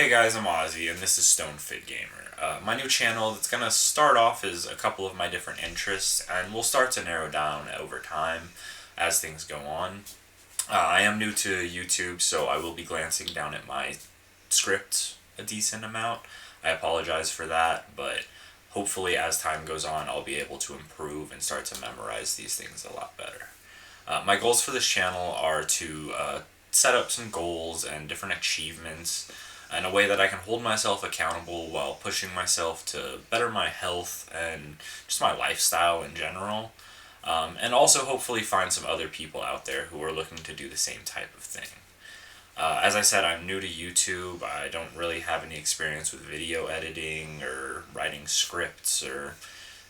Hey guys, I'm Ozzy, and this is Stone Fit Gamer. My new channel that's gonna start off is a couple of my different interests, and we'll start to narrow down over time as things go on. I am new to YouTube, so I will be glancing down at my script a decent amount. I apologize for that, but hopefully as time goes on, I'll be able to improve and start to memorize these things a lot better. My goals for this channel are to set up some goals and different achievements in a way that I can hold myself accountable while pushing myself to better my health and just my lifestyle in general. And also hopefully find some other people out there who are looking to do the same type of thing. As I said, I'm new to YouTube. I don't really have any experience with video editing or writing scripts or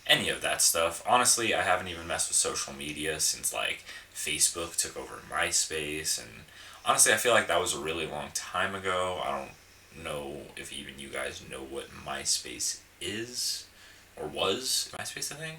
any of that stuff. Honestly, I haven't even messed with social media since like Facebook took over MySpace, and honestly, I feel like that was a really long time ago. I don't know if even you guys know what MySpace is or was. MySpace a thing?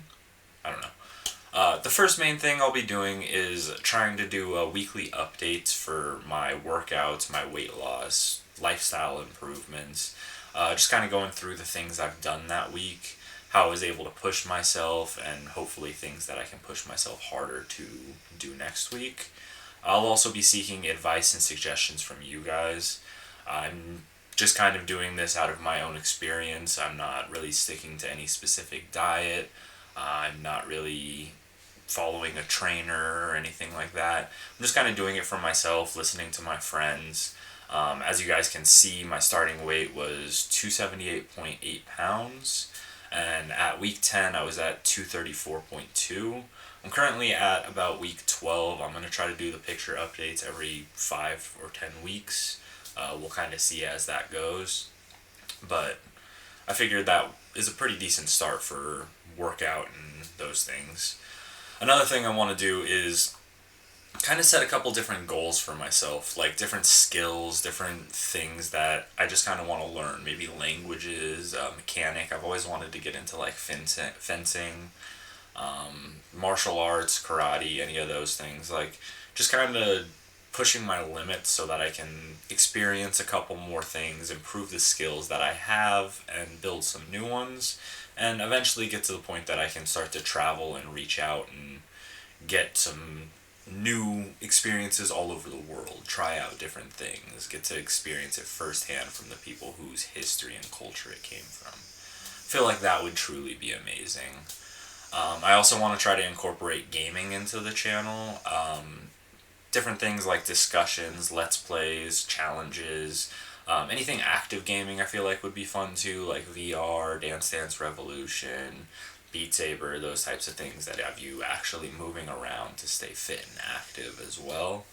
I don't know. The first main thing I'll be doing is trying to do weekly updates for my workouts, my weight loss, lifestyle improvements, just kind of going through the things I've done that week, how I was able to push myself, and hopefully things that I can push myself harder to do next week. I'll also be seeking advice and suggestions from you guys. I'm just kind of doing this out of my own experience. I'm not really sticking to any specific diet. I'm not really following a trainer or anything like that. I'm just kind of doing it for myself, listening to my friends. As you guys can see, my starting weight was 278.8 pounds, and at week 10 I was at 234.2. I'm currently at about week 12. I'm going to try to do the picture updates every 5 or 10 weeks. We'll kind of see as that goes. But I figured that is a pretty decent start for workout and those things. Another thing I want to do is kind of set a couple different goals for myself, like different skills, different things that I just kind of want to learn. Maybe languages, mechanic. I've always wanted to get into like fencing, martial arts, karate, any of those things. Like just kind of pushing my limits so that I can experience a couple more things, improve the skills that I have, and build some new ones, and eventually get to the point that I can start to travel and reach out and get some new experiences all over the world, try out different things, get to experience it firsthand from the people whose history and culture it came from. I feel like that would truly be amazing. I also want to try to incorporate gaming into the channel. Different things like discussions, let's plays, challenges, anything active gaming I feel like would be fun too, like VR, Dance Dance Revolution, Beat Saber, those types of things that have you actually moving around to stay fit and active as well.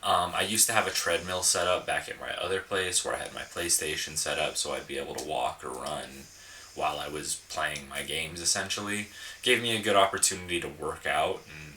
I used to have a treadmill set up back at my other place where I had my PlayStation set up so I'd be able to walk or run while I was playing my games essentially. Gave me a good opportunity to work out and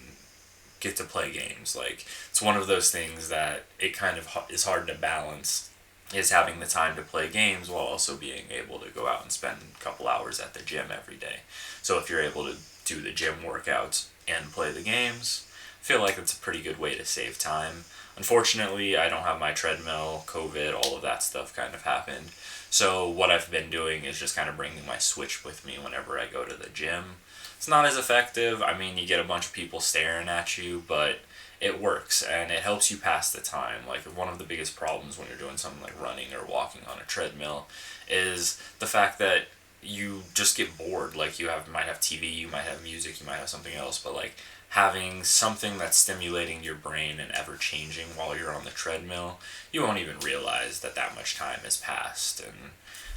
get to play games. Like, it's one of those things that it kind of is hard to balance, is having the time to play games while also being able to go out and spend a couple hours at the gym every day. So if you're able to do the gym workouts and play the games, I feel like it's a pretty good way to save time. Unfortunately, I don't have my treadmill, COVID, all of that stuff kind of happened. So what I've been doing is just kind of bringing my Switch with me whenever I go to the gym. It's not as effective. I mean, you get a bunch of people staring at you, but it works and it helps you pass the time. Like, one of the biggest problems when you're doing something like running or walking on a treadmill is the fact that you just get bored. Like, might have TV, you might have music, you might have something else, but like having something that's stimulating your brain and ever changing while you're on the treadmill, you won't even realize that that much time has passed. And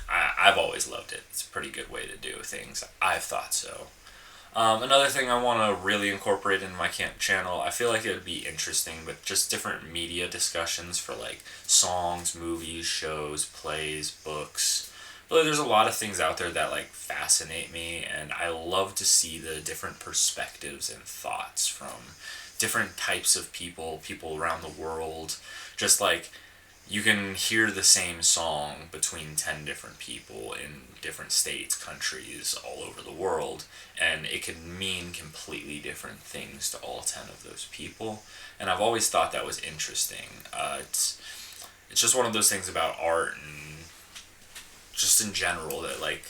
I've always loved it. It's a pretty good way to do things. I've thought so. Another thing I want to really incorporate in my channel, I feel like it would be interesting, but just different media discussions for like songs, movies, shows, plays, books. Really, there's a lot of things out there that like fascinate me, and I love to see the different perspectives and thoughts from different types of people around the world. Just like you can hear the same song between 10 different people in different states, countries, all over the world, and it can mean completely different things to all 10 of those people. And I've always thought that was interesting. It's just one of those things about art and just in general, that like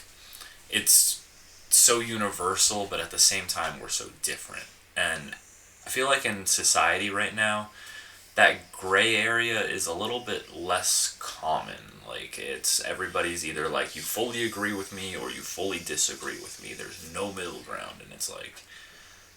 it's so universal, but at the same time we're so different. And I feel like in society right now, that gray area is a little bit less common. Like, it's everybody's either like, you fully agree with me or you fully disagree with me. There's no middle ground. And it's like,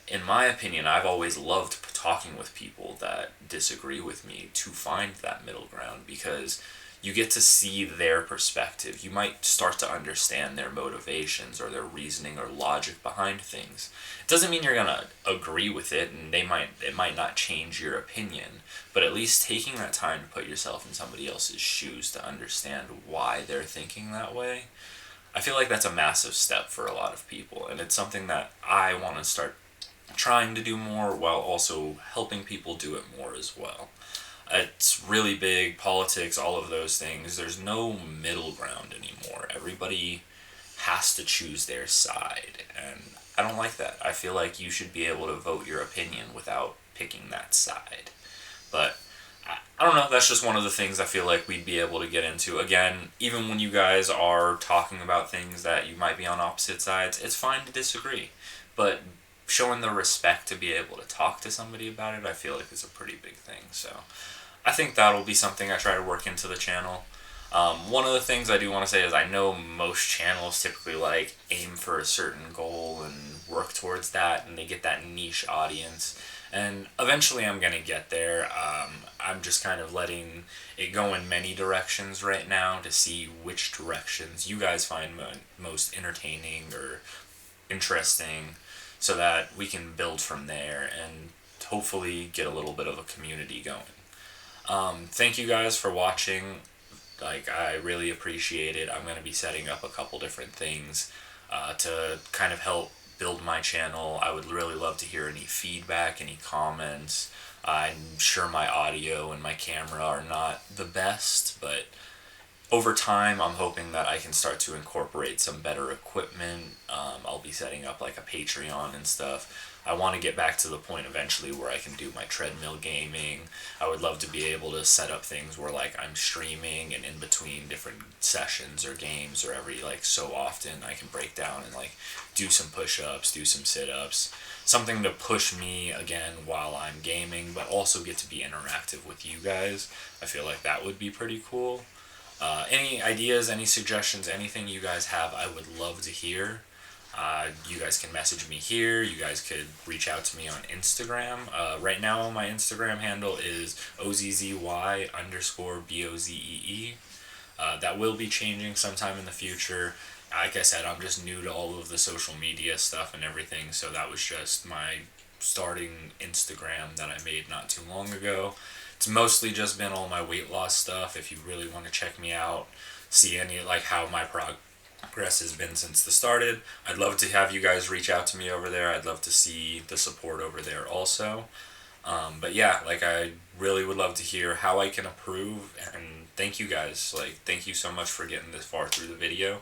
in my opinion, I've always loved talking with people that disagree with me to find that middle ground, because you get to see their perspective. You might start to understand their motivations or their reasoning or logic behind things. It doesn't mean you're gonna agree with it, and it might not change your opinion, but at least taking that time to put yourself in somebody else's shoes to understand why they're thinking that way, I feel like that's a massive step for a lot of people, and it's something that I want to start trying to do more, while also helping people do it more as well. It's really big, politics, all of those things. There's no middle ground anymore. Everybody has to choose their side, and I don't like that. I feel like you should be able to vote your opinion without picking that side. But I don't know, that's just one of the things I feel like we'd be able to get into. Again, even when you guys are talking about things that you might be on opposite sides, it's fine to disagree. But showing the respect to be able to talk to somebody about it, I feel like is a pretty big thing. So I think that'll be something I try to work into the channel. One of the things I do want to say is, I know most channels typically like aim for a certain goal and work towards that, and they get that niche audience. And eventually I'm going to get there. I'm just kind of letting it go in many directions right now to see which directions you guys find most entertaining or interesting, so that we can build from there and hopefully get a little bit of a community going. Thank you guys for watching. Like, I really appreciate it. I'm going to be setting up a couple different things to kind of help build my channel. I would really love to hear any feedback, any comments. I'm sure my audio and my camera are not the best, but over time, I'm hoping that I can start to incorporate some better equipment. I'll be setting up like a Patreon and stuff. I want to get back to the point eventually where I can do my treadmill gaming. I would love to be able to set up things where like I'm streaming, and in between different sessions or games, or every like so often, I can break down and like do some push-ups, do some sit-ups. Something to push me again while I'm gaming, but also get to be interactive with you guys. I feel like that would be pretty cool. Any ideas, any suggestions, anything you guys have, I would love to hear. You guys can message me here. You guys could reach out to me on Instagram. Right now, my Instagram handle is OZZY_BOZEE. That will be changing sometime in the future. Like I said, I'm just new to all of the social media stuff and everything, so that was just my starting Instagram that I made not too long ago. It's mostly just been all my weight loss stuff. If you really want to check me out, see any like how my progress has been since the started, I'd love to have you guys reach out to me over there. I'd love to see the support over there also. But yeah, like, I really would love to hear how I can improve, and thank you guys. Like, thank you so much for getting this far through the video.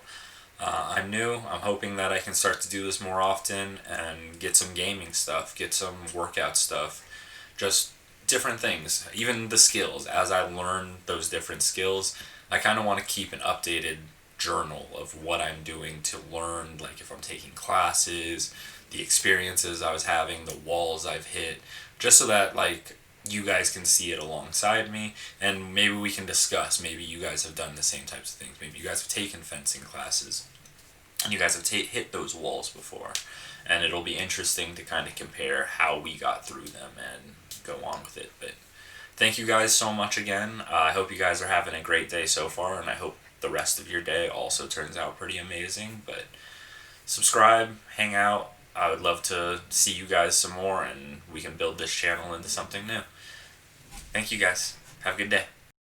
I'm new. I'm hoping that I can start to do this more often and get some gaming stuff, get some workout stuff, just different things, even the skills. As I learn those different skills, I kind of want to keep an updated journal of what I'm doing to learn, like if I'm taking classes, the experiences I was having, the walls I've hit, just so that like you guys can see it alongside me, and maybe we can discuss. Maybe you guys have done the same types of things. Maybe you guys have taken fencing classes and you guys have hit those walls before, and it'll be interesting to kind of compare how we got through them and go on with it. But thank you guys so much again. I hope you guys are having a great day so far, and I hope the rest of your day also turns out pretty amazing. But subscribe, hang out. I would love to see you guys some more, and we can build this channel into something new. Thank you guys. Have a good day.